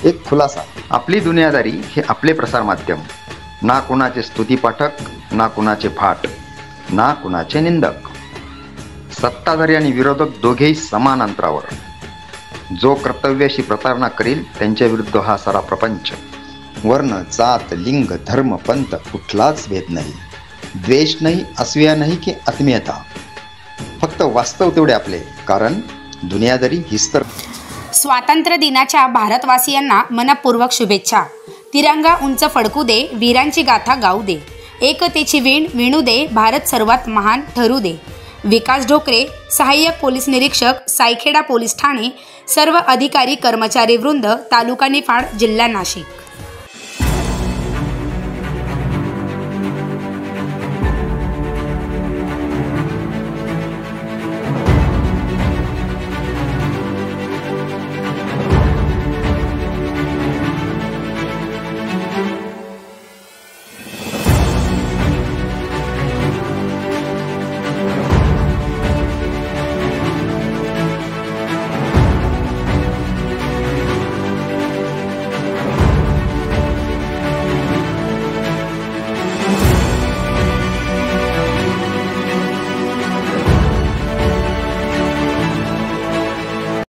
एक खुलासा, आपली दुनियादारी हे आपले प्रसार माध्यम, ना कुणाचे स्तुतीपाठक, ना कुणाचे फाट, ना कुणाचे निंदक, सत्ताधारी आणि विरोधक दोघेही समान अंतरावर. जो कर्तव्याशी प्रतारणा करेल त्यांच्या विरुद्ध हा सारा प्रपंच. वर्ण, जात, लिंग, धर्म, पंथ कुठलाच भेद नाही, द्वेष नाही, असूया नाही की आत्मीयता. फक्त वास्तव तेवढे आपले, कारण दुनियादारी हीच तर. स्वातंत्र्य दिनाच्या भारतवासियांना मनपूर्वक शुभेच्छा. तिरंगा उंच फडकू दे, वीरांची गाथा गाऊ दे, एकतेची वीण विणू दे, भारत सर्वात महान ठरू दे. विकास ढोकरे, सहाय्यक पोलीस निरीक्षक, सायखेडा पोलीस ठाणे. सर्व अधिकारी कर्मचारी वृंद, तालुका निफाड, जिल्हा नाशिक.